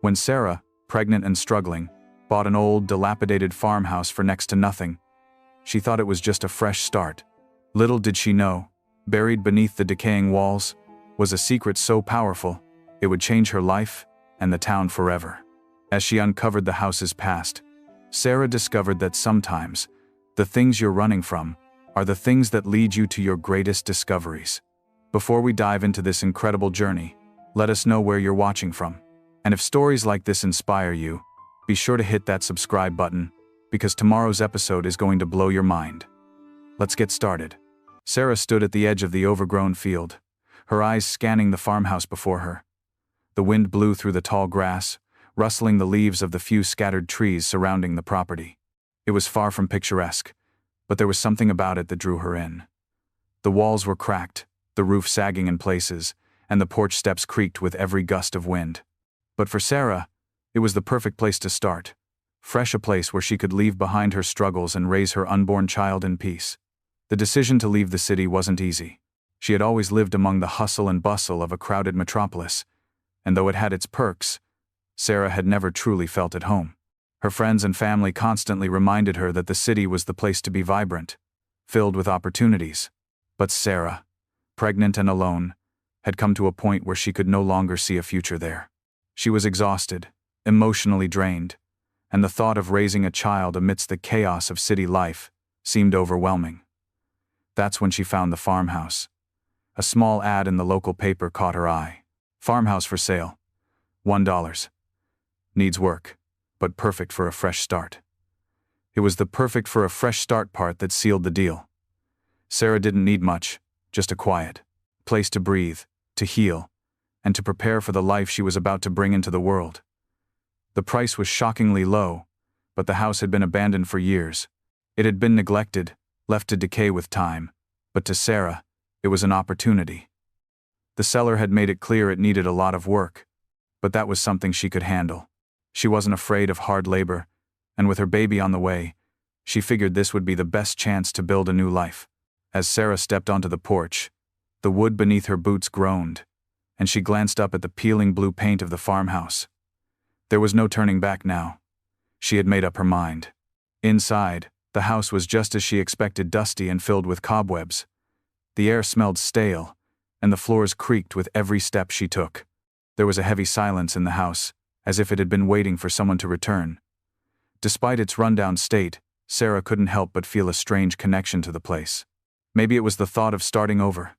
When Sarah, pregnant and struggling, bought an old, dilapidated farmhouse for next to nothing, she thought it was just a fresh start. Little did she know, buried beneath the decaying walls, was a secret so powerful, it would change her life and the town forever. As she uncovered the house's past, Sarah discovered that sometimes, the things you're running from are the things that lead you to your greatest discoveries. Before we dive into this incredible journey, let us know where you're watching from. And if stories like this inspire you, be sure to hit that subscribe button, because tomorrow's episode is going to blow your mind. Let's get started. Sarah stood at the edge of the overgrown field, her eyes scanning the farmhouse before her. The wind blew through the tall grass, rustling the leaves of the few scattered trees surrounding the property. It was far from picturesque, but there was something about it that drew her in. The walls were cracked, the roof sagging in places, and the porch steps creaked with every gust of wind. But for Sarah, it was the perfect place to start. Fresh, a place where she could leave behind her struggles and raise her unborn child in peace. The decision to leave the city wasn't easy. She had always lived among the hustle and bustle of a crowded metropolis, and though it had its perks, Sarah had never truly felt at home. Her friends and family constantly reminded her that the city was the place to be vibrant, filled with opportunities. But Sarah, pregnant and alone, had come to a point where she could no longer see a future there. She was exhausted, emotionally drained, and the thought of raising a child amidst the chaos of city life seemed overwhelming. That's when she found the farmhouse. A small ad in the local paper caught her eye. Farmhouse for sale. $1. Needs work, but perfect for a fresh start. It was the perfect for a fresh start part that sealed the deal. Sarah didn't need much, just a quiet place to breathe, to heal, and to prepare for the life she was about to bring into the world. The price was shockingly low, but the house had been abandoned for years. It had been neglected, left to decay with time, but to Sarah, it was an opportunity. The seller had made it clear it needed a lot of work, but that was something she could handle. She wasn't afraid of hard labor, and with her baby on the way, she figured this would be the best chance to build a new life. As Sarah stepped onto the porch, the wood beneath her boots groaned, and she glanced up at the peeling blue paint of the farmhouse. There was no turning back now. She had made up her mind. Inside, the house was just as she expected, dusty and filled with cobwebs. The air smelled stale, and the floors creaked with every step she took. There was a heavy silence in the house, as if it had been waiting for someone to return. Despite its rundown state, Sarah couldn't help but feel a strange connection to the place. Maybe it was the thought of starting over.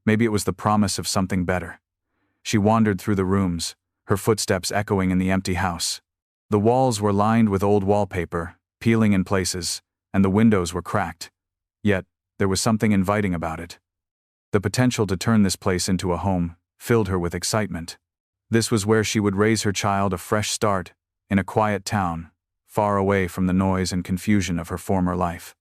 Maybe it was the promise of something better. She wandered through the rooms, her footsteps echoing in the empty house. The walls were lined with old wallpaper, peeling in places, and the windows were cracked. Yet, there was something inviting about it. The potential to turn this place into a home filled her with excitement. This was where she would raise her child, a fresh start, in a quiet town, far away from the noise and confusion of her former life.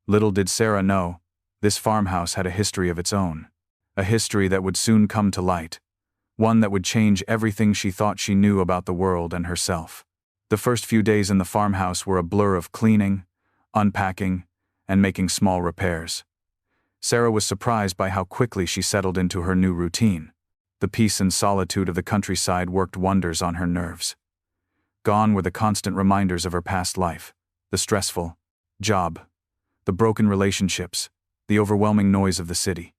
Little did Sarah know, this farmhouse had a history of its own. A history that would soon come to light. One that would change everything she thought she knew about the world and herself. The first few days in the farmhouse were a blur of cleaning, unpacking, and making small repairs. Sarah was surprised by how quickly she settled into her new routine. The peace and solitude of the countryside worked wonders on her nerves. Gone were the constant reminders of her past life, the stressful job, the broken relationships, the overwhelming noise of the city.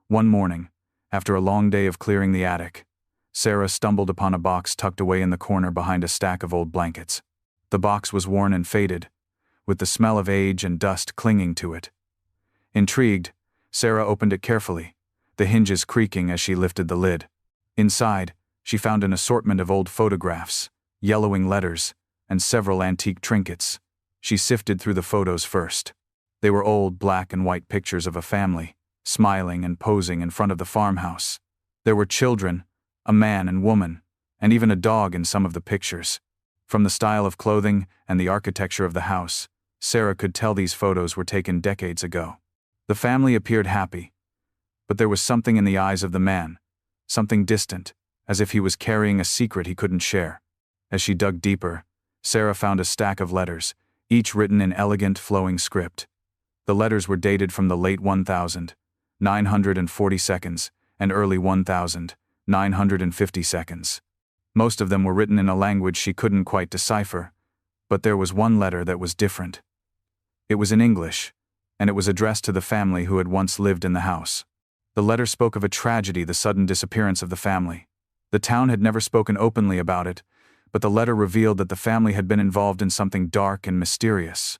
One morning, after a long day of clearing the attic, Sarah stumbled upon a box tucked away in the corner behind a stack of old blankets. The box was worn and faded, with the smell of age and dust clinging to it. Intrigued, Sarah opened it carefully, the hinges creaking as she lifted the lid. Inside, she found an assortment of old photographs, yellowing letters, and several antique trinkets. She sifted through the photos first. They were old black and white pictures of a family, smiling and posing in front of the farmhouse. There were children, a man and woman, and even a dog in some of the pictures. From the style of clothing and the architecture of the house, Sarah could tell these photos were taken decades ago. The family appeared happy, but there was something in the eyes of the man, something distant, as if he was carrying a secret he couldn't share. As she dug deeper, Sarah found a stack of letters, each written in elegant, flowing script. The letters were dated from the late 1940s and early 1950s. Most of them were written in a language she couldn't quite decipher, but there was one letter that was different. It was in English, and it was addressed to the family who had once lived in the house. The letter spoke of a tragedy, the sudden disappearance of the family. The town had never spoken openly about it, but the letter revealed that the family had been involved in something dark and mysterious.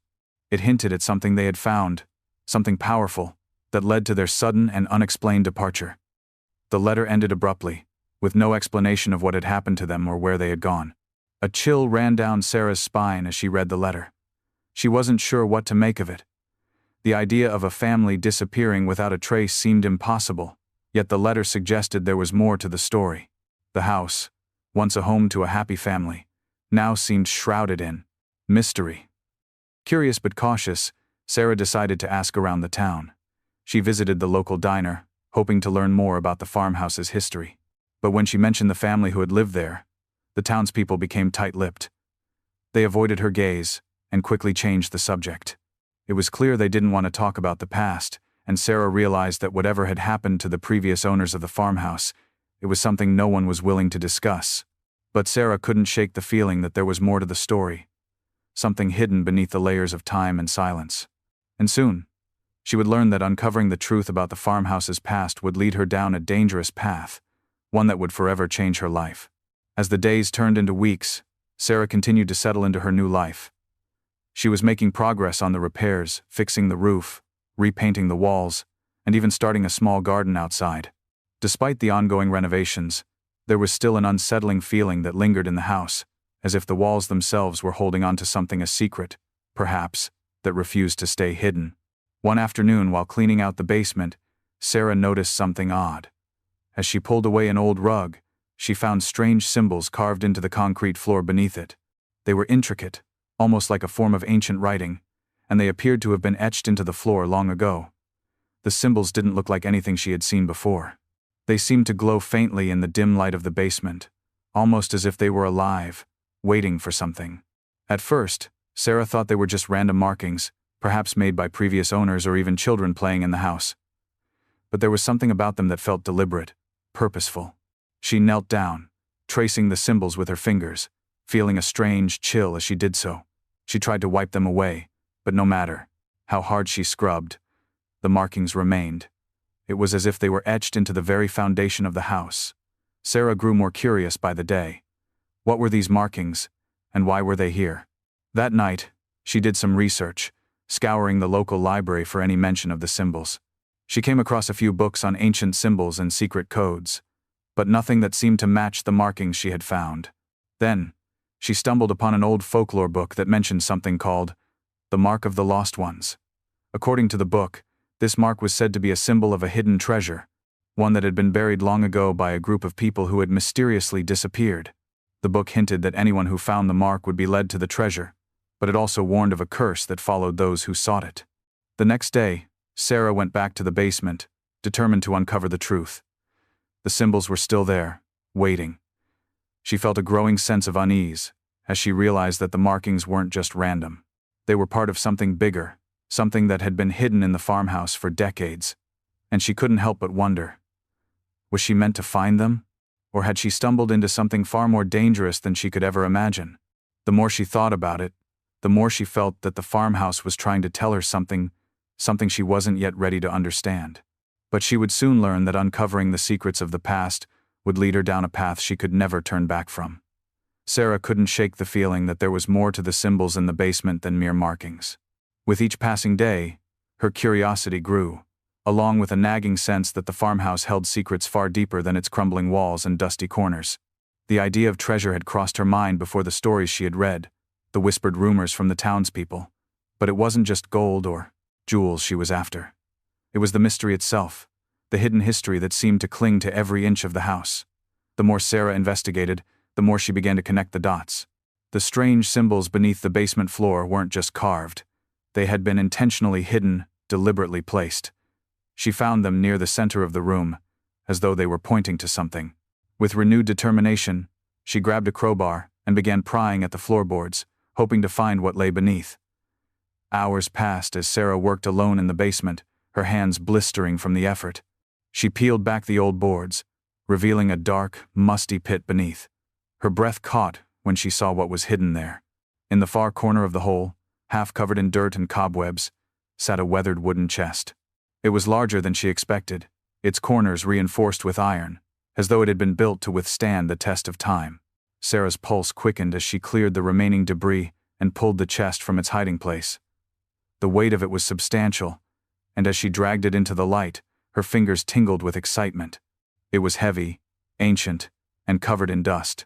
It hinted at something they had found, something powerful, that led to their sudden and unexplained departure. The letter ended abruptly, with no explanation of what had happened to them or where they had gone. A chill ran down Sarah's spine as she read the letter. She wasn't sure what to make of it. The idea of a family disappearing without a trace seemed impossible, yet the letter suggested there was more to the story. The house, once a home to a happy family, now seemed shrouded in mystery. Curious but cautious, Sarah decided to ask around the town. She visited the local diner, hoping to learn more about the farmhouse's history. But when she mentioned the family who had lived there, the townspeople became tight-lipped. They avoided her gaze and quickly changed the subject. It was clear they didn't want to talk about the past, and Sarah realized that whatever had happened to the previous owners of the farmhouse, it was something no one was willing to discuss. But Sarah couldn't shake the feeling that there was more to the story, something hidden beneath the layers of time and silence. And soon, she would learn that uncovering the truth about the farmhouse's past would lead her down a dangerous path, one that would forever change her life. As the days turned into weeks, Sarah continued to settle into her new life. She was making progress on the repairs, fixing the roof, repainting the walls, and even starting a small garden outside. Despite the ongoing renovations, there was still an unsettling feeling that lingered in the house, as if the walls themselves were holding on to something, a secret, perhaps, that refused to stay hidden. One afternoon, while cleaning out the basement, Sarah noticed something odd. As she pulled away an old rug, she found strange symbols carved into the concrete floor beneath it. They were intricate, almost like a form of ancient writing, and they appeared to have been etched into the floor long ago. The symbols didn't look like anything she had seen before. They seemed to glow faintly in the dim light of the basement, almost as if they were alive, waiting for something. At first, Sarah thought they were just random markings, perhaps made by previous owners or even children playing in the house. But there was something about them that felt deliberate, purposeful. She knelt down, tracing the symbols with her fingers, feeling a strange chill as she did so. She tried to wipe them away, but no matter how hard she scrubbed, the markings remained. It was as if they were etched into the very foundation of the house. Sarah grew more curious by the day. What were these markings, and why were they here? That night, she did some research, scouring the local library for any mention of the symbols. She came across a few books on ancient symbols and secret codes, but nothing that seemed to match the markings she had found. Then, she stumbled upon an old folklore book that mentioned something called the Mark of the Lost Ones. According to the book, this mark was said to be a symbol of a hidden treasure, one that had been buried long ago by a group of people who had mysteriously disappeared. The book hinted that anyone who found the mark would be led to the treasure, but it also warned of a curse that followed those who sought it. The next day, Sarah went back to the basement, determined to uncover the truth. The symbols were still there, waiting. She felt a growing sense of unease as she realized that the markings weren't just random. They were part of something bigger, something that had been hidden in the farmhouse for decades. And she couldn't help but wonder, was she meant to find them? Or had she stumbled into something far more dangerous than she could ever imagine? The more she thought about it, the more she felt that the farmhouse was trying to tell her something she wasn't yet ready to understand. But she would soon learn that uncovering the secrets of the past would lead her down a path she could never turn back from. Sarah couldn't shake the feeling that there was more to the symbols in the basement than mere markings. With each passing day, her curiosity grew, along with a nagging sense that the farmhouse held secrets far deeper than its crumbling walls and dusty corners. The idea of treasure had crossed her mind before the stories she had read, the whispered rumors from the townspeople. But it wasn't just gold or jewels she was after. It was the mystery itself, the hidden history that seemed to cling to every inch of the house. The more Sarah investigated, the more she began to connect the dots. The strange symbols beneath the basement floor weren't just carved. They had been intentionally hidden, deliberately placed. She found them near the center of the room, as though they were pointing to something. With renewed determination, she grabbed a crowbar and began prying at the floorboards, hoping to find what lay beneath. Hours passed as Sarah worked alone in the basement, her hands blistering from the effort. She peeled back the old boards, revealing a dark, musty pit beneath. Her breath caught when she saw what was hidden there. In the far corner of the hole, half covered in dirt and cobwebs, sat a weathered wooden chest. It was larger than she expected, its corners reinforced with iron, as though it had been built to withstand the test of time. Sarah's pulse quickened as she cleared the remaining debris and pulled the chest from its hiding place. The weight of it was substantial, and as she dragged it into the light, her fingers tingled with excitement. It was heavy, ancient, and covered in dust.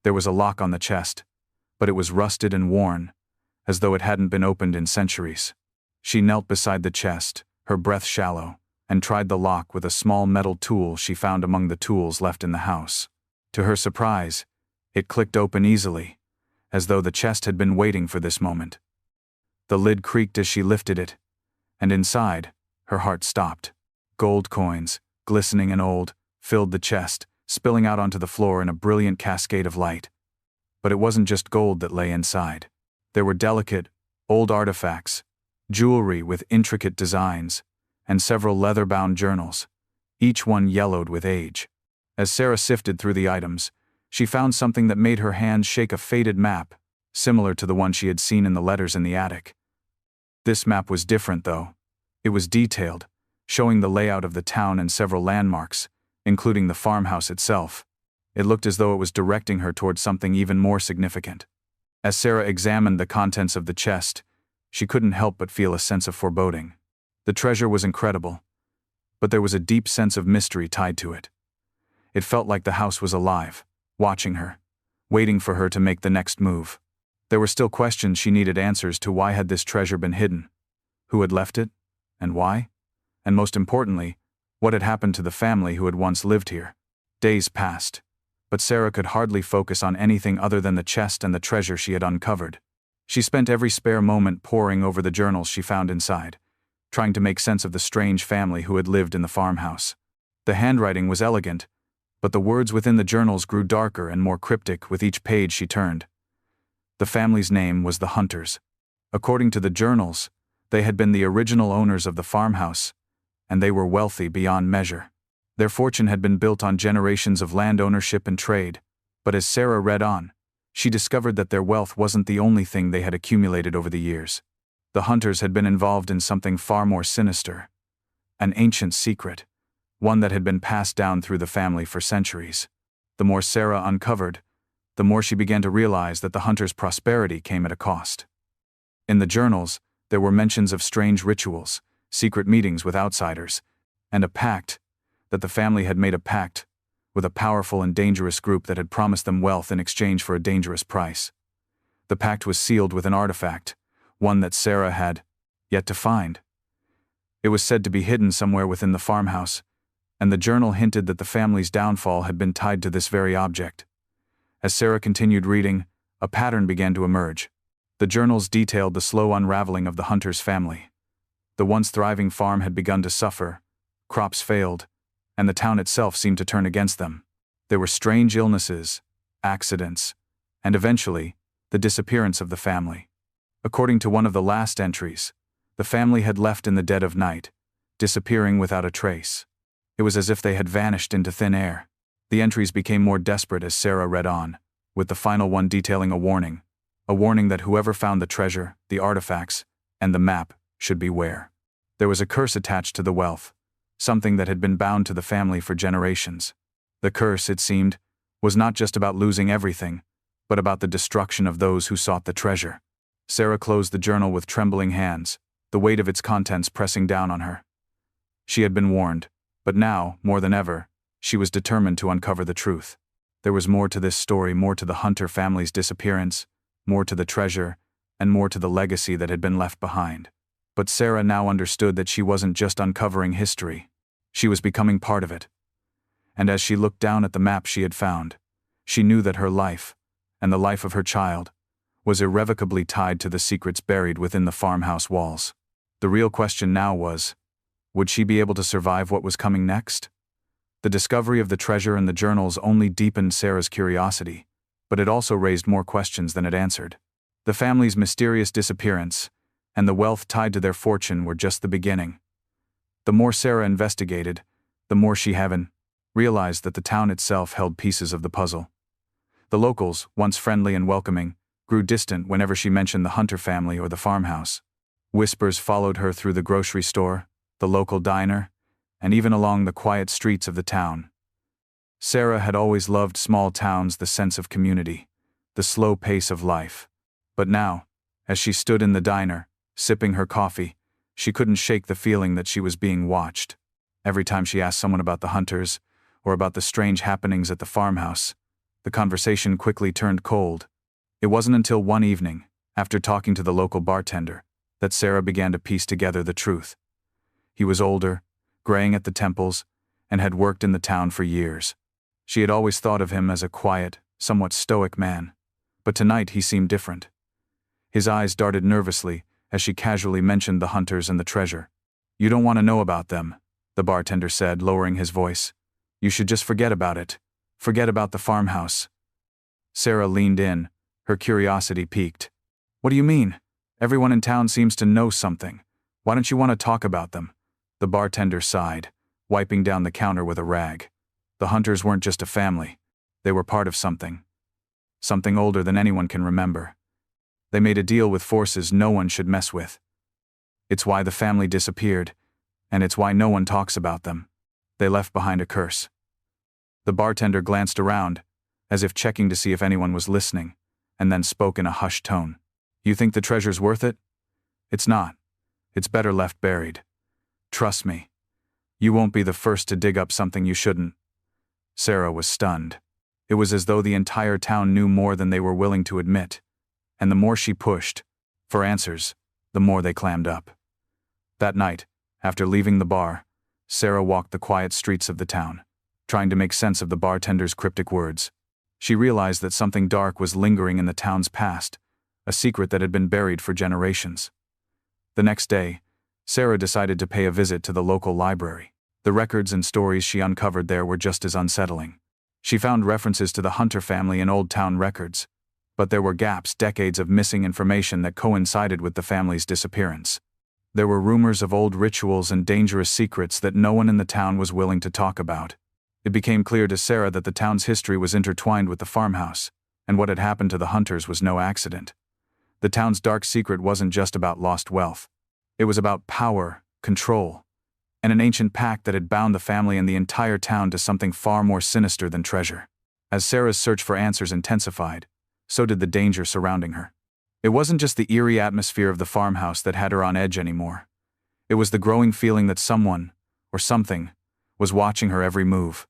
There was a lock on the chest, but it was rusted and worn, as though it hadn't been opened in centuries. She knelt beside the chest, her breath shallow, and tried the lock with a small metal tool she found among the tools left in the house. To her surprise, it clicked open easily, as though the chest had been waiting for this moment. The lid creaked as she lifted it, and inside, her heart stopped. Gold coins, glistening and old, filled the chest, spilling out onto the floor in a brilliant cascade of light. But it wasn't just gold that lay inside. There were delicate, old artifacts, jewelry with intricate designs, and several leather-bound journals, each one yellowed with age. As Sarah sifted through the items, she found something that made her hands shake: a faded map, similar to the one she had seen in the letters in the attic. This map was different, though. It was detailed, showing the layout of the town and several landmarks, including the farmhouse itself. It looked as though it was directing her towards something even more significant. As Sarah examined the contents of the chest, she couldn't help but feel a sense of foreboding. The treasure was incredible, but there was a deep sense of mystery tied to it. It felt like the house was alive, watching her, waiting for her to make the next move. There were still questions she needed answers to. Why had this treasure been hidden? Who had left it? And why? And most importantly, what had happened to the family who had once lived here? Days passed, but Sarah could hardly focus on anything other than the chest and the treasure she had uncovered. She spent every spare moment poring over the journals she found inside, trying to make sense of the strange family who had lived in the farmhouse. The handwriting was elegant, but the words within the journals grew darker and more cryptic with each page she turned. The family's name was the Hunters. According to the journals, they had been the original owners of the farmhouse, and they were wealthy beyond measure. Their fortune had been built on generations of land ownership and trade, but as Sarah read on, she discovered that their wealth wasn't the only thing they had accumulated over the years. The Hunters had been involved in something far more sinister, an ancient secret, one that had been passed down through the family for centuries. The more Sarah uncovered, the more she began to realize that the Hunters' prosperity came at a cost. In the journals, there were mentions of strange rituals, secret meetings with outsiders, and a pact, that the family had made a pact with a powerful and dangerous group that had promised them wealth in exchange for a dangerous price. The pact was sealed with an artifact, one that Sarah had yet to find. It was said to be hidden somewhere within the farmhouse, and the journal hinted that the family's downfall had been tied to this very object. As Sarah continued reading, a pattern began to emerge. The journals detailed the slow unraveling of the Hunters' family. The once thriving farm had begun to suffer, crops failed, and the town itself seemed to turn against them. There were strange illnesses, accidents, and eventually, the disappearance of the family. According to one of the last entries, the family had left in the dead of night, disappearing without a trace. It was as if they had vanished into thin air. The entries became more desperate as Sarah read on, with the final one detailing a warning that whoever found the treasure, the artifacts, and the map should beware. There was a curse attached to the wealth, something that had been bound to the family for generations. The curse, it seemed, was not just about losing everything, but about the destruction of those who sought the treasure. Sarah closed the journal with trembling hands, the weight of its contents pressing down on her. She had been warned, but now, more than ever, she was determined to uncover the truth. There was more to this story, more to the Hunter family's disappearance, more to the treasure, and more to the legacy that had been left behind. But Sarah now understood that she wasn't just uncovering history. She was becoming part of it. And as she looked down at the map she had found, she knew that her life, and the life of her child, was irrevocably tied to the secrets buried within the farmhouse walls. The real question now was, would she be able to survive what was coming next? The discovery of the treasure and the journals only deepened Sarah's curiosity, but it also raised more questions than it answered. The family's mysterious disappearance, and the wealth tied to their fortune were just the beginning. The more Sarah investigated, the more she realized that the town itself held pieces of the puzzle. The locals, once friendly and welcoming, grew distant whenever she mentioned the Hunter family or the farmhouse. Whispers followed her through the grocery store, the local diner, and even along the quiet streets of the town. Sarah had always loved small towns, the sense of community, the slow pace of life. But now, as she stood in the diner, sipping her coffee, she couldn't shake the feeling that she was being watched. Every time she asked someone about the Hunters, or about the strange happenings at the farmhouse, the conversation quickly turned cold. It wasn't until one evening, after talking to the local bartender, that Sarah began to piece together the truth. He was older, graying at the temples, and had worked in the town for years. She had always thought of him as a quiet, somewhat stoic man, but tonight he seemed different. His eyes darted nervously as she casually mentioned the Hunters and the treasure. "You don't want to know about them," the bartender said, lowering his voice. "You should just forget about it. Forget about the farmhouse." Sarah leaned in, her curiosity piqued. "What do you mean? Everyone in town seems to know something. Why don't you want to talk about them?" The bartender sighed, wiping down the counter with a rag. The Hunters weren't just a family. They were part of something. Something older than anyone can remember. They made a deal with forces no one should mess with. It's why the family disappeared, and it's why no one talks about them. They left behind a curse. The bartender glanced around, as if checking to see if anyone was listening, and then spoke in a hushed tone. "You think the treasure's worth it? It's not. It's better left buried. Trust me. You won't be the first to dig up something you shouldn't." Sarah was stunned. It was as though the entire town knew more than they were willing to admit, and the more she pushed for answers, the more they clammed up. That night, after leaving the bar, Sarah walked the quiet streets of the town, trying to make sense of the bartender's cryptic words. She realized that something dark was lingering in the town's past, a secret that had been buried for generations. The next day, Sarah decided to pay a visit to the local library. The records and stories she uncovered there were just as unsettling. She found references to the Hunter family in old town records, but there were gaps, decades of missing information that coincided with the family's disappearance. There were rumors of old rituals and dangerous secrets that no one in the town was willing to talk about. It became clear to Sarah that the town's history was intertwined with the farmhouse, and what had happened to the Hunters was no accident. The town's dark secret wasn't just about lost wealth. It was about power, control, and an ancient pact that had bound the family and the entire town to something far more sinister than treasure. As Sarah's search for answers intensified, so did the danger surrounding her. It wasn't just the eerie atmosphere of the farmhouse that had her on edge anymore. It was the growing feeling that someone, or something, was watching her every move.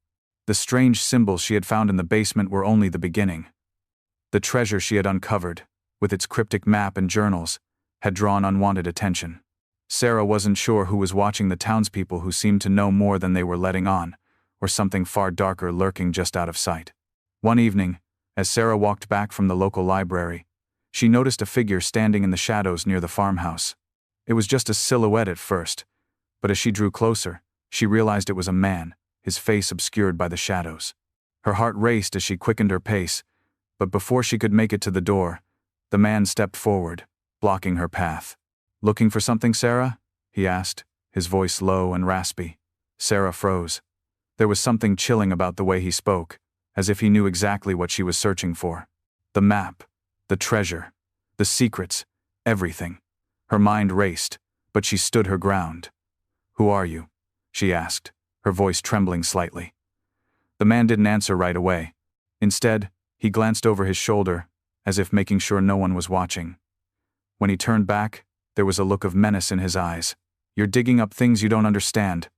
The strange symbols she had found in the basement were only the beginning. The treasure she had uncovered, with its cryptic map and journals, had drawn unwanted attention. Sarah wasn't sure who was watching: the townspeople who seemed to know more than they were letting on, or something far darker lurking just out of sight. One evening, as Sarah walked back from the local library, she noticed a figure standing in the shadows near the farmhouse. It was just a silhouette at first, but as she drew closer, she realized it was a man, his face obscured by the shadows. Her heart raced as she quickened her pace, but before she could make it to the door, the man stepped forward, blocking her path. "Looking for something, Sarah?" he asked, his voice low and raspy. Sarah froze. There was something chilling about the way he spoke, as if he knew exactly what she was searching for. The map, the treasure, the secrets, everything. Her mind raced, but she stood her ground. "Who are you?" she asked, her voice trembling slightly. The man didn't answer right away. Instead, he glanced over his shoulder, as if making sure no one was watching. When he turned back, there was a look of menace in his eyes. "You're digging up things you don't understand.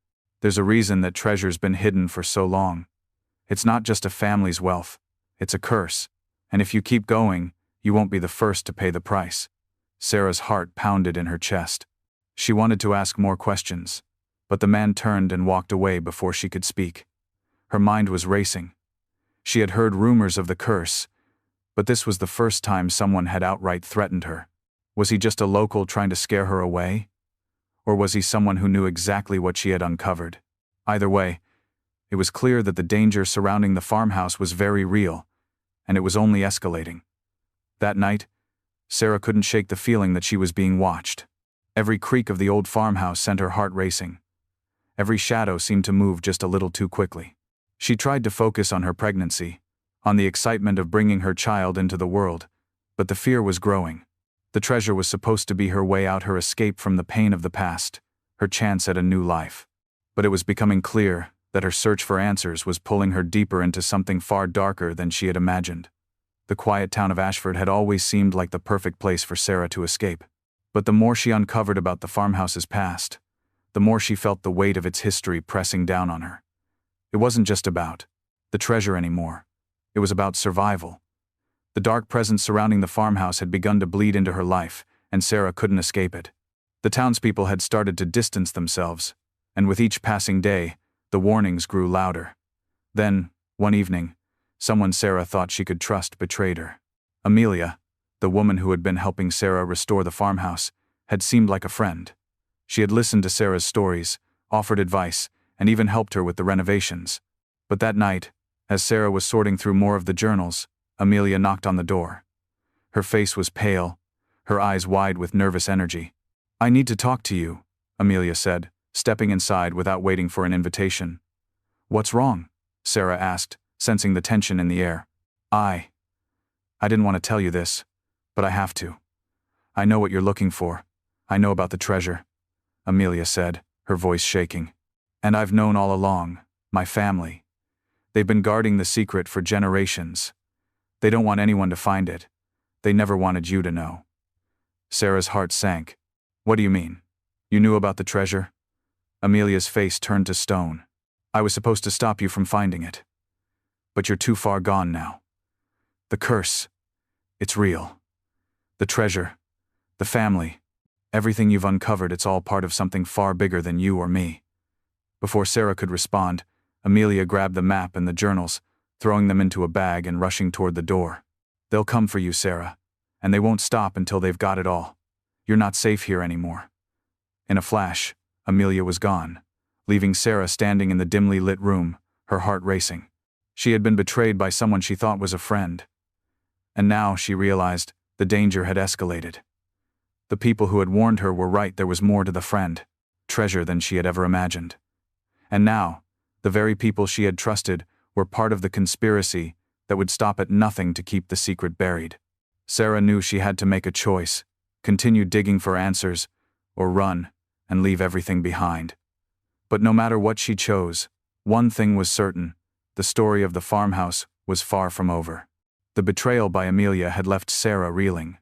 There's a reason that treasure's been hidden for so long. It's not just a family's wealth. It's a curse. And if you keep going, you won't be the first to pay the price." Sarah's heart pounded in her chest. She wanted to ask more questions, but the man turned and walked away before she could speak. Her mind was racing. She had heard rumors of the curse, but this was the first time someone had outright threatened her. Was he just a local trying to scare her away? Or was he someone who knew exactly what she had uncovered? Either way, it was clear that the danger surrounding the farmhouse was very real, and it was only escalating. That night, Sarah couldn't shake the feeling that she was being watched. Every creak of the old farmhouse sent her heart racing. Every shadow seemed to move just a little too quickly. She tried to focus on her pregnancy, on the excitement of bringing her child into the world, but the fear was growing. The treasure was supposed to be her way out, her escape from the pain of the past, her chance at a new life. But it was becoming clear that her search for answers was pulling her deeper into something far darker than she had imagined. The quiet town of Ashford had always seemed like the perfect place for Sarah to escape. But the more she uncovered about the farmhouse's past, the more she felt the weight of its history pressing down on her. It wasn't just about the treasure anymore. It was about survival. The dark presence surrounding the farmhouse had begun to bleed into her life, and Sarah couldn't escape it. The townspeople had started to distance themselves, and with each passing day, the warnings grew louder. Then, one evening, someone Sarah thought she could trust betrayed her. Amelia, the woman who had been helping Sarah restore the farmhouse, had seemed like a friend. She had listened to Sarah's stories, offered advice, and even helped her with the renovations. But that night, as Sarah was sorting through more of the journals, Amelia knocked on the door. Her face was pale, her eyes wide with nervous energy. "I need to talk to you," Amelia said, stepping inside without waiting for an invitation. "What's wrong?" Sarah asked, sensing the tension in the air. I didn't want to tell you this, but I have to. I know what you're looking for. I know about the treasure," Amelia said, her voice shaking. "And I've known all along, my family. They've been guarding the secret for generations. They don't want anyone to find it. They never wanted you to know." Sarah's heart sank. "What do you mean? You knew about the treasure?" Amelia's face turned to stone. "I was supposed to stop you from finding it. But you're too far gone now. The curse, it's real. The treasure, the family, everything you've uncovered, it's all part of something far bigger than you or me." Before Sarah could respond, Amelia grabbed the map and the journals, throwing them into a bag and rushing toward the door. "They'll come for you, Sarah, and they won't stop until they've got it all. You're not safe here anymore." In a flash, Amelia was gone, leaving Sarah standing in the dimly lit room, her heart racing. She had been betrayed by someone she thought was a friend. And now, she realized, the danger had escalated. The people who had warned her were right, there was more to the treasure than she had ever imagined. And now, the very people she had trusted were part of the conspiracy that would stop at nothing to keep the secret buried. Sarah knew she had to make a choice, continue digging for answers, or run and leave everything behind. But no matter what she chose, one thing was certain: the story of the farmhouse was far from over. The betrayal by Amelia had left Sarah reeling.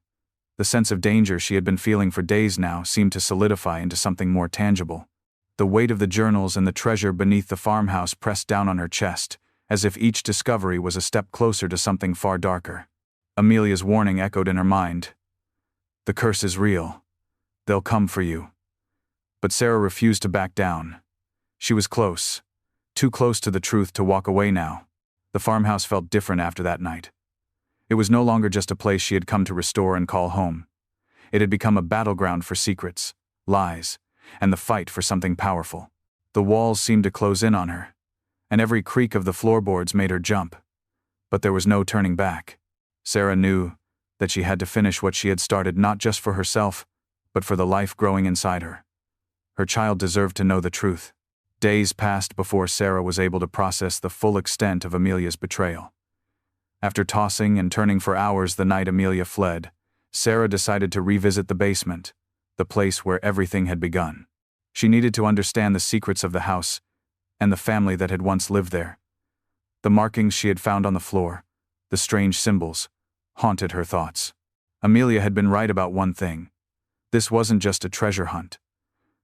The sense of danger she had been feeling for days now seemed to solidify into something more tangible. The weight of the journals and the treasure beneath the farmhouse pressed down on her chest, as if each discovery was a step closer to something far darker. Amelia's warning echoed in her mind. "The curse is real. They'll come for you." But Sarah refused to back down. She was close. Too close to the truth to walk away now. The farmhouse felt different after that night. It was no longer just a place she had come to restore and call home. It had become a battleground for secrets, lies, and the fight for something powerful. The walls seemed to close in on her, and every creak of the floorboards made her jump. But there was no turning back. Sarah knew that she had to finish what she had started, not just for herself, but for the life growing inside her. Her child deserved to know the truth. Days passed before Sarah was able to process the full extent of Amelia's betrayal. After tossing and turning for hours the night Amelia fled, Sarah decided to revisit the basement, the place where everything had begun. She needed to understand the secrets of the house and the family that had once lived there. The markings she had found on the floor, the strange symbols, haunted her thoughts. Amelia had been right about one thing. This wasn't just a treasure hunt.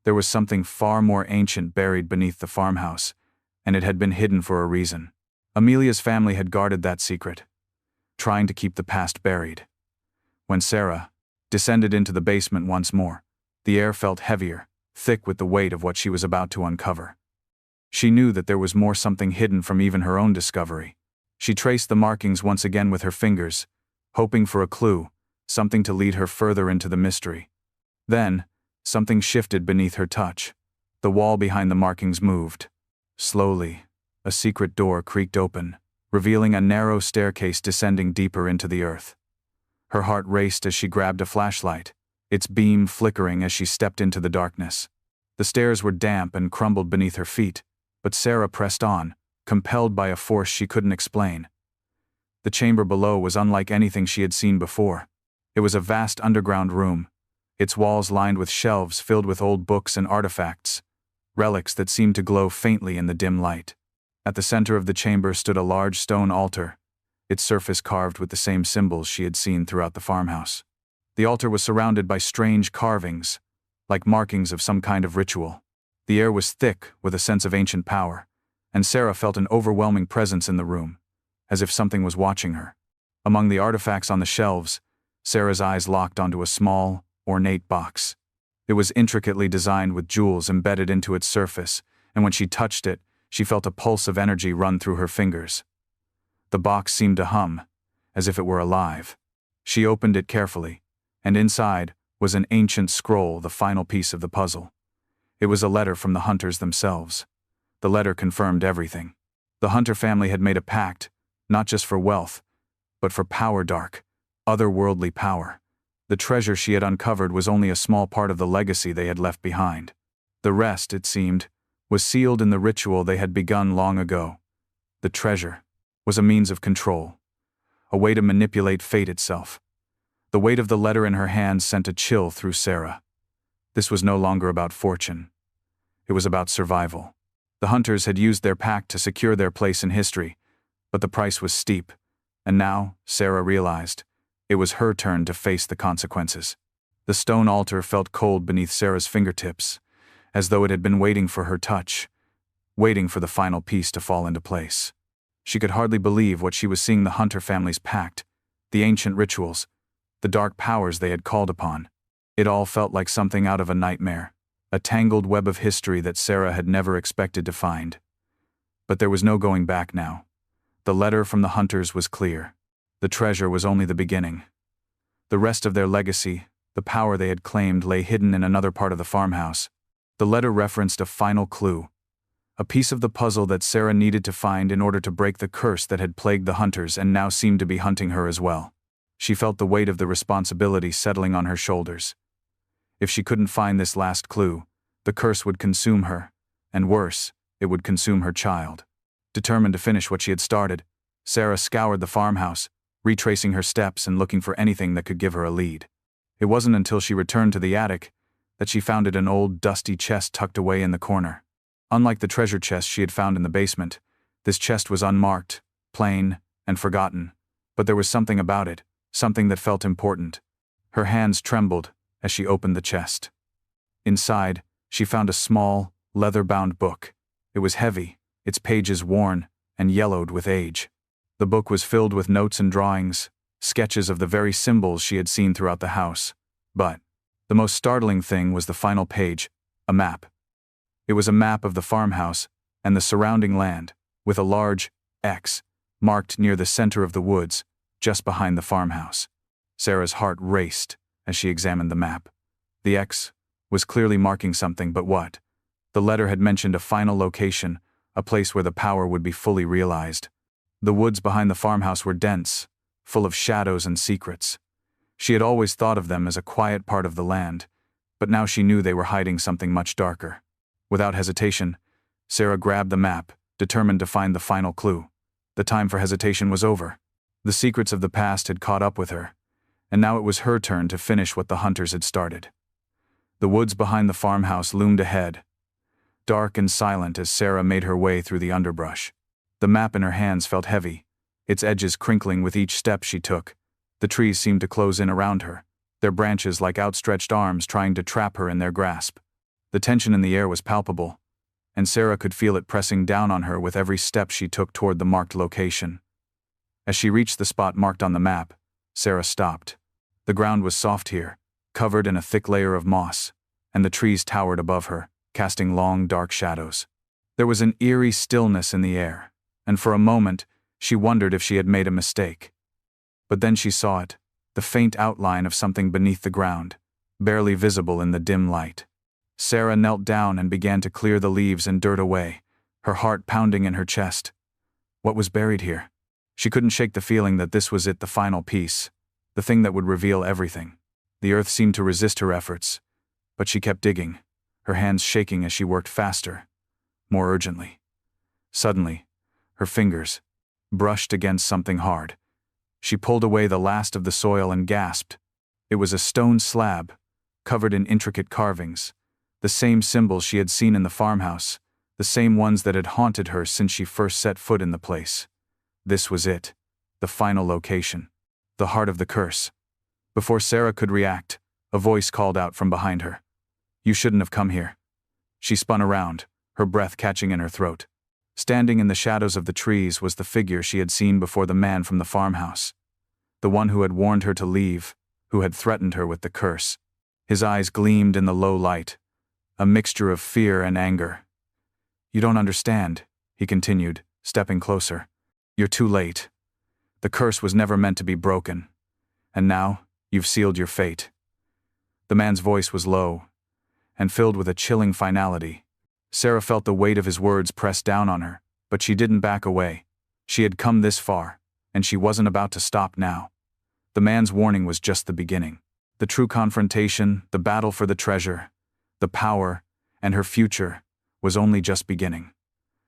There was something far more ancient buried beneath the farmhouse, and it had been hidden for a reason. Amelia's family had guarded that secret, trying to keep the past buried. When Sarah descended into the basement once more, the air felt heavier, thick with the weight of what she was about to uncover. She knew that there was more, something hidden from even her own discovery. She traced the markings once again with her fingers, hoping for a clue, something to lead her further into the mystery. Then, something shifted beneath her touch. The wall behind the markings moved. Slowly, a secret door creaked open, revealing a narrow staircase descending deeper into the earth. Her heart raced as she grabbed a flashlight, its beam flickering as she stepped into the darkness. The stairs were damp and crumbled beneath her feet, but Sarah pressed on, compelled by a force she couldn't explain. The chamber below was unlike anything she had seen before. It was a vast underground room, its walls lined with shelves filled with old books and artifacts, relics that seemed to glow faintly in the dim light. At the center of the chamber stood a large stone altar, its surface carved with the same symbols she had seen throughout the farmhouse. The altar was surrounded by strange carvings, like markings of some kind of ritual. The air was thick with a sense of ancient power, and Sarah felt an overwhelming presence in the room, as if something was watching her. Among the artifacts on the shelves, Sarah's eyes locked onto a small, ornate box. It was intricately designed with jewels embedded into its surface, and when she touched it, she felt a pulse of energy run through her fingers. The box seemed to hum, as if it were alive. She opened it carefully, and inside was an ancient scroll, the final piece of the puzzle. It was a letter from the hunters themselves. The letter confirmed everything. The Hunter family had made a pact, not just for wealth, but for power, dark, otherworldly power. The treasure she had uncovered was only a small part of the legacy they had left behind. The rest, it seemed, was sealed in the ritual they had begun long ago. The treasure was a means of control, a way to manipulate fate itself. The weight of the letter in her hands sent a chill through Sarah. This was no longer about fortune. It was about survival. The hunters had used their pact to secure their place in history, but the price was steep, and now, Sarah realized, it was her turn to face the consequences. The stone altar felt cold beneath Sarah's fingertips, as though it had been waiting for her touch, waiting for the final piece to fall into place. She could hardly believe what she was seeing: the Hunter family's pact, the ancient rituals, the dark powers they had called upon. It all felt like something out of a nightmare, a tangled web of history that Sarah had never expected to find. But there was no going back now. The letter from the hunters was clear. The treasure was only the beginning. The rest of their legacy, the power they had claimed, lay hidden in another part of the farmhouse. The letter referenced a final clue, a piece of the puzzle that Sarah needed to find in order to break the curse that had plagued the hunters and now seemed to be hunting her as well. She felt the weight of the responsibility settling on her shoulders. If she couldn't find this last clue, the curse would consume her, and worse, it would consume her child. Determined to finish what she had started, Sarah scoured the farmhouse, retracing her steps and looking for anything that could give her a lead. It wasn't until she returned to the attic that she found it an old, dusty chest tucked away in the corner. Unlike the treasure chest she had found in the basement, this chest was unmarked, plain, and forgotten, but there was something about it, something that felt important. Her hands trembled as she opened the chest. Inside, she found a small, leather-bound book. It was heavy, its pages worn and yellowed with age. The book was filled with notes and drawings, sketches of the very symbols she had seen throughout the house. But the most startling thing was the final page, a map. It was a map of the farmhouse and the surrounding land, with a large X marked near the center of the woods, just behind the farmhouse. Sarah's heart raced as she examined the map. The X was clearly marking something, but what? The letter had mentioned a final location, a place where the power would be fully realized. The woods behind the farmhouse were dense, full of shadows and secrets. She had always thought of them as a quiet part of the land, but now she knew they were hiding something much darker. Without hesitation, Sarah grabbed the map, determined to find the final clue. The time for hesitation was over. The secrets of the past had caught up with her, and now it was her turn to finish what the hunters had started. The woods behind the farmhouse loomed ahead, dark and silent as Sarah made her way through the underbrush. The map in her hands felt heavy, its edges crinkling with each step she took. The trees seemed to close in around her, their branches like outstretched arms trying to trap her in their grasp. The tension in the air was palpable, and Sarah could feel it pressing down on her with every step she took toward the marked location. As she reached the spot marked on the map, Sarah stopped. The ground was soft here, covered in a thick layer of moss, and the trees towered above her, casting long, dark shadows. There was an eerie stillness in the air, and for a moment, she wondered if she had made a mistake. But then she saw it, the faint outline of something beneath the ground, barely visible in the dim light. Sarah knelt down and began to clear the leaves and dirt away, her heart pounding in her chest. What was buried here? She couldn't shake the feeling that this was it, the final piece, the thing that would reveal everything. The earth seemed to resist her efforts, but she kept digging, her hands shaking as she worked faster, more urgently. Suddenly, her fingers brushed against something hard, She pulled away the last of the soil and gasped. It was a stone slab, covered in intricate carvings, the same symbols she had seen in the farmhouse, the same ones that had haunted her since she first set foot in the place. This was it, the final location, the heart of the curse. Before Sarah could react, a voice called out from behind her. "You shouldn't have come here." She spun around, her breath catching in her throat. Standing in the shadows of the trees was the figure she had seen before, the man from the farmhouse. The one who had warned her to leave, who had threatened her with the curse. His eyes gleamed in the low light, a mixture of fear and anger. "You don't understand," he continued, stepping closer. "You're too late. The curse was never meant to be broken. And now, you've sealed your fate." The man's voice was low, and filled with a chilling finality. Sarah felt the weight of his words press down on her, but she didn't back away. She had come this far, and she wasn't about to stop now. The man's warning was just the beginning. The true confrontation, the battle for the treasure, the power, and her future, was only just beginning.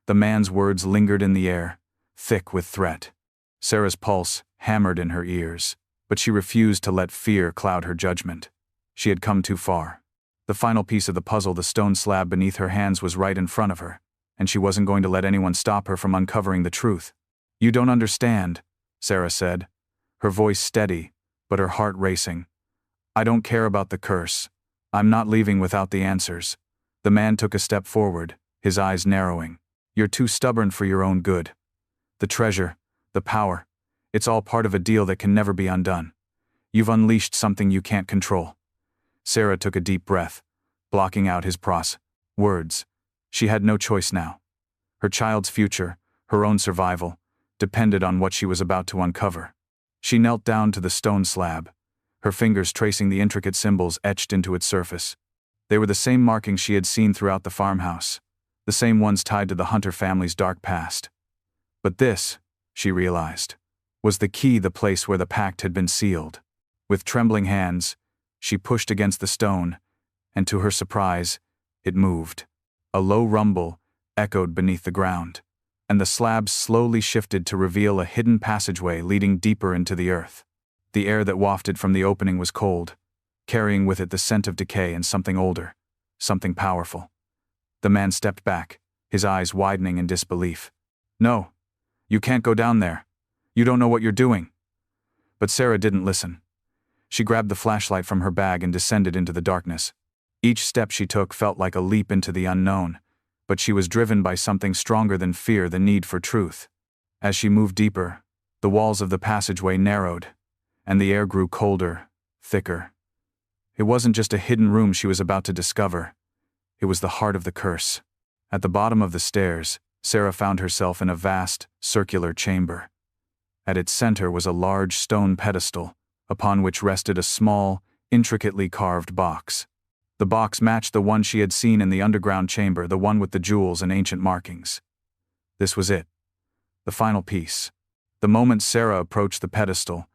The man's words lingered in the air, thick with threat. Sarah's pulse hammered in her ears, but she refused to let fear cloud her judgment. She had come too far. The final piece of the puzzle, the stone slab beneath her hands, was right in front of her, and she wasn't going to let anyone stop her from uncovering the truth. "You don't understand," Sarah said, her voice steady, but her heart racing. "I don't care about the curse. I'm not leaving without the answers." The man took a step forward, his eyes narrowing. "You're too stubborn for your own good. The treasure, the power, it's all part of a deal that can never be undone. You've unleashed something you can't control." Sarah took a deep breath, blocking out his words. She had no choice now. Her child's future, her own survival, depended on what she was about to uncover. She knelt down to the stone slab, her fingers tracing the intricate symbols etched into its surface. They were the same markings she had seen throughout the farmhouse, the same ones tied to the Hunter family's dark past. But this, she realized, was the key, the place where the pact had been sealed. With trembling hands, she pushed against the stone, and to her surprise, it moved. A low rumble echoed beneath the ground, and the slabs slowly shifted to reveal a hidden passageway leading deeper into the earth. The air that wafted from the opening was cold, carrying with it the scent of decay and something older, something powerful. The man stepped back, his eyes widening in disbelief. "No, you can't go down there. You don't know what you're doing." But Sarah didn't listen. She grabbed the flashlight from her bag and descended into the darkness. Each step she took felt like a leap into the unknown, but she was driven by something stronger than fear, the need for truth. As she moved deeper, the walls of the passageway narrowed, and the air grew colder, thicker. It wasn't just a hidden room she was about to discover. It was the heart of the curse. At the bottom of the stairs, Sarah found herself in a vast, circular chamber. At its center was a large stone pedestal, upon which rested a small, intricately carved box. The box matched the one she had seen in the underground chamber, the one with the jewels and ancient markings. This was it, the final piece. The moment Sarah approached the pedestal,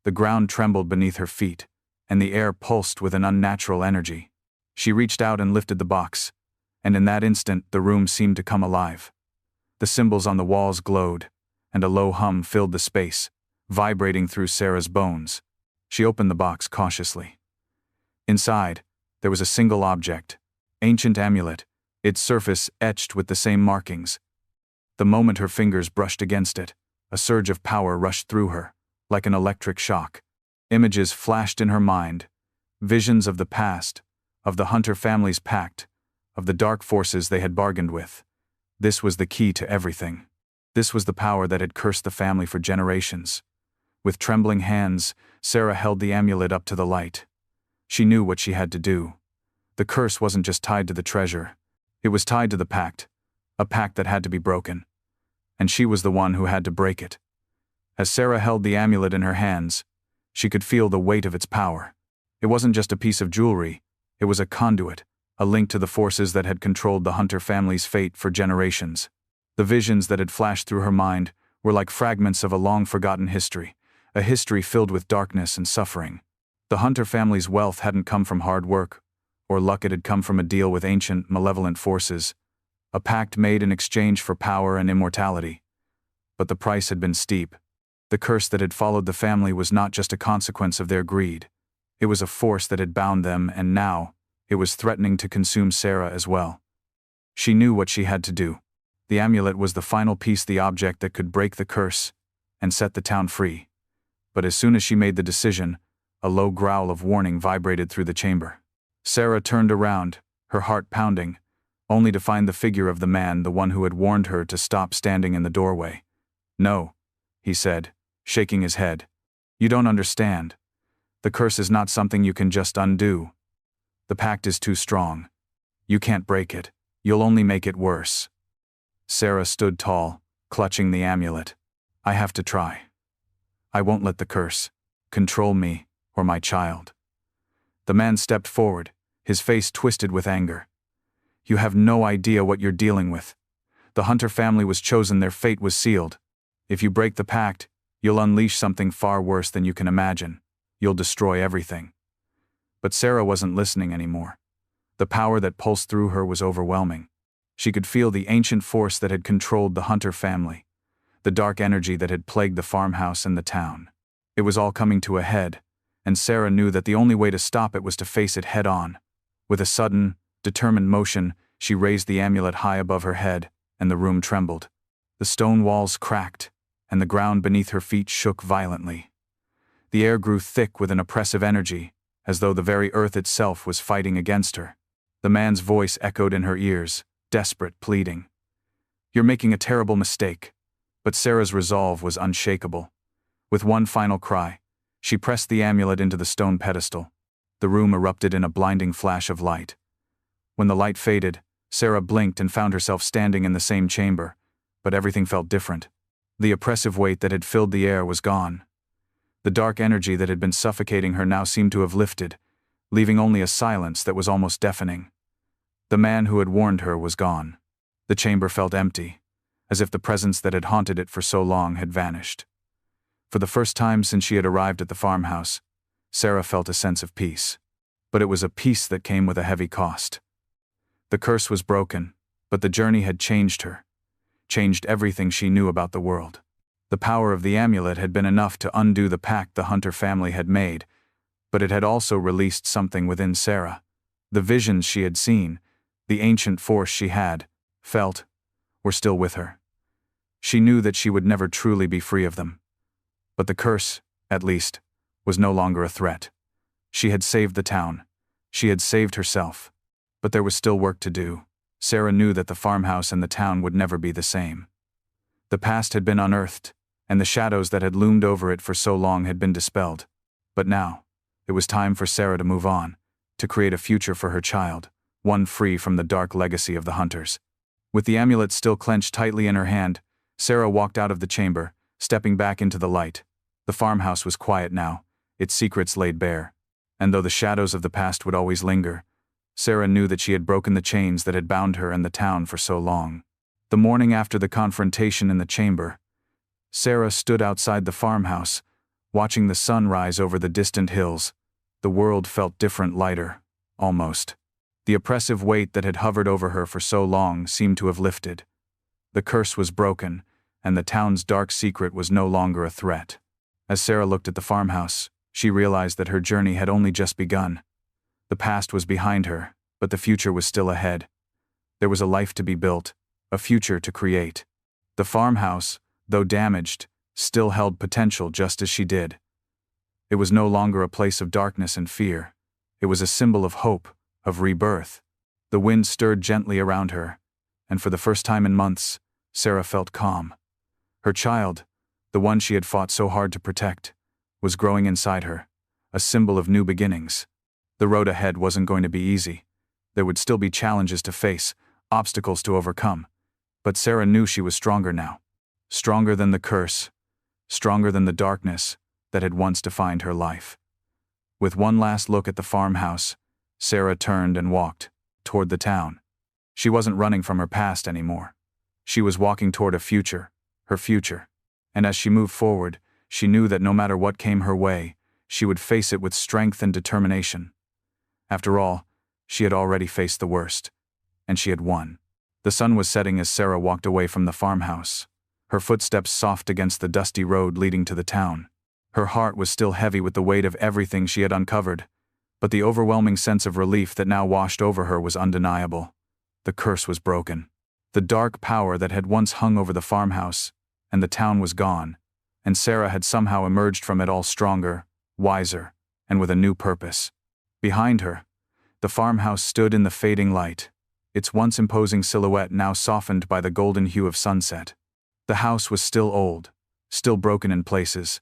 the ground trembled beneath her feet, and the air pulsed with an unnatural energy. She reached out and lifted the box, and in that instant the room seemed to come alive. The symbols on the walls glowed, and a low hum filled the space, vibrating through Sarah's bones. She opened the box cautiously. Inside, there was a single object, ancient amulet, its surface etched with the same markings. The moment her fingers brushed against it, a surge of power rushed through her, like an electric shock. Images flashed in her mind, visions of the past, of the Hunter family's pact, of the dark forces they had bargained with. This was the key to everything. This was the power that had cursed the family for generations. With trembling hands, Sarah held the amulet up to the light. She knew what she had to do. The curse wasn't just tied to the treasure. It was tied to the pact, a pact that had to be broken. And she was the one who had to break it. As Sarah held the amulet in her hands, she could feel the weight of its power. It wasn't just a piece of jewelry, it was a conduit, a link to the forces that had controlled the Hunter family's fate for generations. The visions that had flashed through her mind were like fragments of a long-forgotten history, a history filled with darkness and suffering. The Hunter family's wealth hadn't come from hard work, or luck. It had come from a deal with ancient, malevolent forces, a pact made in exchange for power and immortality. But the price had been steep. The curse that had followed the family was not just a consequence of their greed. It was a force that had bound them, and now, it was threatening to consume Sarah as well. She knew what she had to do. The amulet was the final piece, the object that could break the curse and set the town free. But as soon as she made the decision, a low growl of warning vibrated through the chamber. Sarah turned around, her heart pounding, only to find the figure of the man, the one who had warned her to stop, standing in the doorway. "No," he said, shaking his head. "You don't understand. The curse is not something you can just undo. The pact is too strong. You can't break it. You'll only make it worse." Sarah stood tall, clutching the amulet. "I have to try. I won't let the curse control me or my child." The man stepped forward, his face twisted with anger. "You have no idea what you're dealing with. The Hunter family was chosen, their fate was sealed. If you break the pact, you'll unleash something far worse than you can imagine. You'll destroy everything." But Sarah wasn't listening anymore. The power that pulsed through her was overwhelming. She could feel the ancient force that had controlled the Hunter family, the dark energy that had plagued the farmhouse and the town. It was all coming to a head, and Sarah knew that the only way to stop it was to face it head on. With a sudden, determined motion, she raised the amulet high above her head, and the room trembled. The stone walls cracked, and the ground beneath her feet shook violently. The air grew thick with an oppressive energy, as though the very earth itself was fighting against her. The man's voice echoed in her ears, desperate, pleading. "You're making a terrible mistake." But Sarah's resolve was unshakable. With one final cry, she pressed the amulet into the stone pedestal. The room erupted in a blinding flash of light. When the light faded, Sarah blinked and found herself standing in the same chamber, but everything felt different. The oppressive weight that had filled the air was gone. The dark energy that had been suffocating her now seemed to have lifted, leaving only a silence that was almost deafening. The man who had warned her was gone. The chamber felt empty, as if the presence that had haunted it for so long had vanished. For the first time since she had arrived at the farmhouse, Sarah felt a sense of peace. But it was a peace that came with a heavy cost. The curse was broken, but the journey had changed her, changed everything she knew about the world. The power of the amulet had been enough to undo the pact the Hunter family had made, but it had also released something within Sarah. The visions she had seen, the ancient force she had felt, were still with her. She knew that she would never truly be free of them. But the curse, at least, was no longer a threat. She had saved the town. She had saved herself. But there was still work to do. Sarah knew that the farmhouse and the town would never be the same. The past had been unearthed, and the shadows that had loomed over it for so long had been dispelled. But now, it was time for Sarah to move on, to create a future for her child, one free from the dark legacy of the Hunters. With the amulet still clenched tightly in her hand, Sarah walked out of the chamber, stepping back into the light. The farmhouse was quiet now, its secrets laid bare. And though the shadows of the past would always linger, Sarah knew that she had broken the chains that had bound her and the town for so long. The morning after the confrontation in the chamber, Sarah stood outside the farmhouse, watching the sun rise over the distant hills. The world felt different, lighter, almost. The oppressive weight that had hovered over her for so long seemed to have lifted. The curse was broken, and the town's dark secret was no longer a threat. As Sarah looked at the farmhouse, she realized that her journey had only just begun. The past was behind her, but the future was still ahead. There was a life to be built, a future to create. The farmhouse, though damaged, still held potential just as she did. It was no longer a place of darkness and fear. It was a symbol of hope, of rebirth. The wind stirred gently around her, and for the first time in months, Sarah felt calm. Her child, the one she had fought so hard to protect, was growing inside her, a symbol of new beginnings. The road ahead wasn't going to be easy. There would still be challenges to face, obstacles to overcome. But Sarah knew she was stronger now. Stronger than the curse, stronger than the darkness that had once defined her life. With one last look at the farmhouse, Sarah turned and walked toward the town. She wasn't running from her past anymore. She was walking toward a future, her future. And as she moved forward, she knew that no matter what came her way, she would face it with strength and determination. After all, she had already faced the worst, and she had won. The sun was setting as Sarah walked away from the farmhouse. her footsteps soft against the dusty road leading to the town. Her heart was still heavy with the weight of everything she had uncovered, but the overwhelming sense of relief that now washed over her was undeniable. The curse was broken. The dark power that had once hung over the farmhouse and the town was gone, and Sarah had somehow emerged from it all stronger, wiser, and with a new purpose. Behind her, the farmhouse stood in the fading light, its once imposing silhouette now softened by the golden hue of sunset. The house was still old, still broken in places,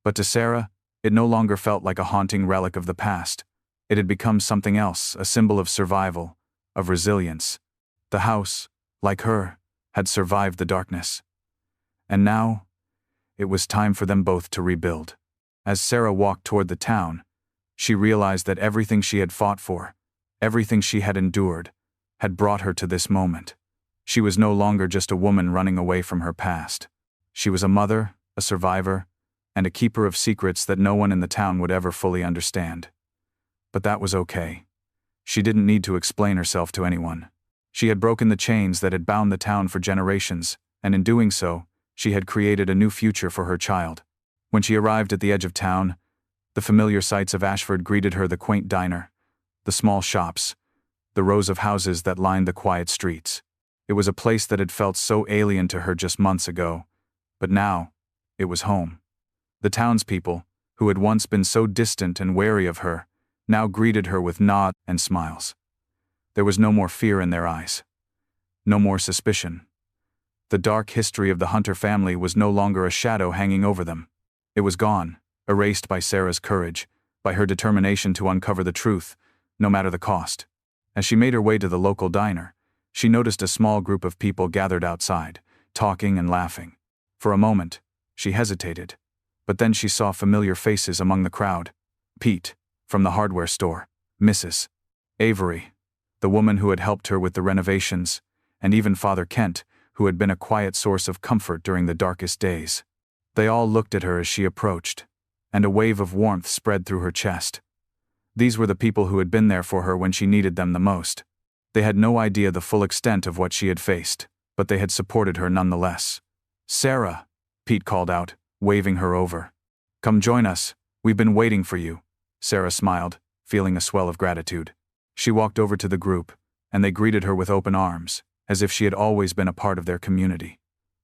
but to Sarah, it no longer felt like a haunting relic of the past. It had become something else, a symbol of survival, of resilience. The house, like her, had survived the darkness. And now, it was time for them both to rebuild. As Sarah walked toward the town, she realized that everything she had fought for, everything she had endured, had brought her to this moment. She was no longer just a woman running away from her past. She was a mother, a survivor, and a keeper of secrets that no one in the town would ever fully understand. But that was okay. She didn't need to explain herself to anyone. She had broken the chains that had bound the town for generations, and in doing so, she had created a new future for her child. When she arrived at the edge of town, the familiar sights of Ashford greeted her: the quaint diner, the small shops, the rows of houses that lined the quiet streets. It was a place that had felt so alien to her just months ago, but now, it was home. The townspeople, who had once been so distant and wary of her, now greeted her with nods and smiles. There was no more fear in their eyes. No more suspicion. The dark history of the Hunter family was no longer a shadow hanging over them. It was gone, erased by Sarah's courage, by her determination to uncover the truth, no matter the cost. As she made her way to the local diner, she noticed a small group of people gathered outside, talking and laughing. For a moment, she hesitated, but then she saw familiar faces among the crowd. Pete, from the hardware store, Mrs. Avery, the woman who had helped her with the renovations, and even Father Kent, who had been a quiet source of comfort during the darkest days. They all looked at her as she approached, and a wave of warmth spread through her chest. These were the people who had been there for her when she needed them the most. They had no idea the full extent of what she had faced, but they had supported her nonetheless. "Sarah," Pete called out, waving her over. "Come join us, we've been waiting for you." Sarah smiled, feeling a swell of gratitude. She walked over to the group, and they greeted her with open arms, as if she had always been a part of their community.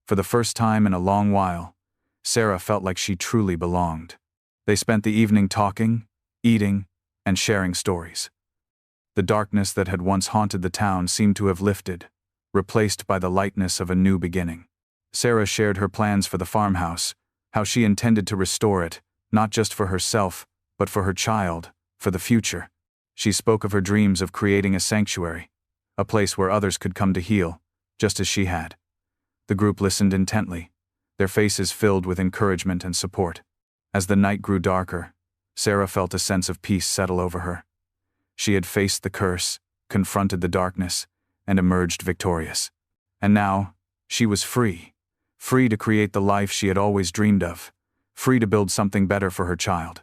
For the first time in a long while, Sarah felt like she truly belonged. They spent the evening talking, eating, and sharing stories. The darkness that had once haunted the town seemed to have lifted, replaced by the lightness of a new beginning. Sarah shared her plans for the farmhouse, how she intended to restore it, not just for herself, but for her child, for the future. She spoke of her dreams of creating a sanctuary, a place where others could come to heal, just as she had. The group listened intently, their faces filled with encouragement and support. As the night grew darker, Sarah felt a sense of peace settle over her. She had faced the curse, confronted the darkness, and emerged victorious. And now, she was free. Free to create the life she had always dreamed of. Free to build something better for her child.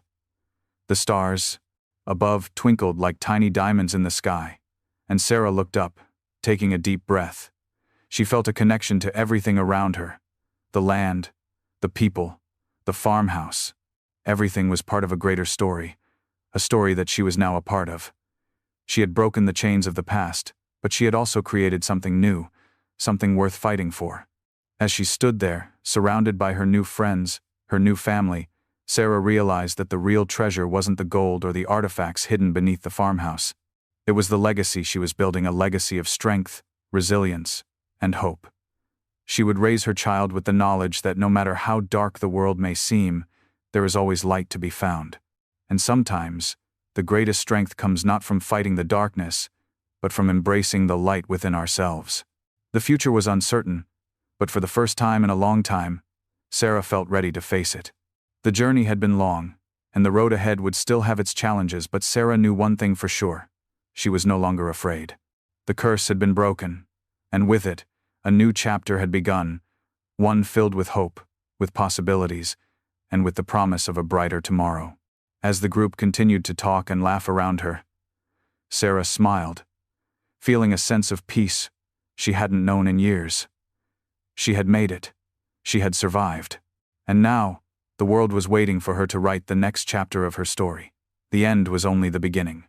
The stars, above, twinkled like tiny diamonds in the sky, and Sarah looked up, taking a deep breath. She felt a connection to everything around her. The land, the people, the farmhouse. Everything was part of a greater story, a story that she was now a part of. She had broken the chains of the past, but she had also created something new, something worth fighting for. As she stood there, surrounded by her new friends, her new family, Sarah realized that the real treasure wasn't the gold or the artifacts hidden beneath the farmhouse. It was the legacy she was building, a legacy of strength, resilience, and hope. She would raise her child with the knowledge that no matter how dark the world may seem, there is always light to be found. And sometimes, the greatest strength comes not from fighting the darkness, but from embracing the light within ourselves. The future was uncertain, but for the first time in a long time, Sarah felt ready to face it. The journey had been long, and the road ahead would still have its challenges, but Sarah knew one thing for sure. She was no longer afraid. The curse had been broken, and with it, a new chapter had begun, one filled with hope, with possibilities, and with the promise of a brighter tomorrow. As the group continued to talk and laugh around her, Sarah smiled, feeling a sense of peace she hadn't known in years. She had made it. She had survived. And now, the world was waiting for her to write the next chapter of her story. The end was only the beginning.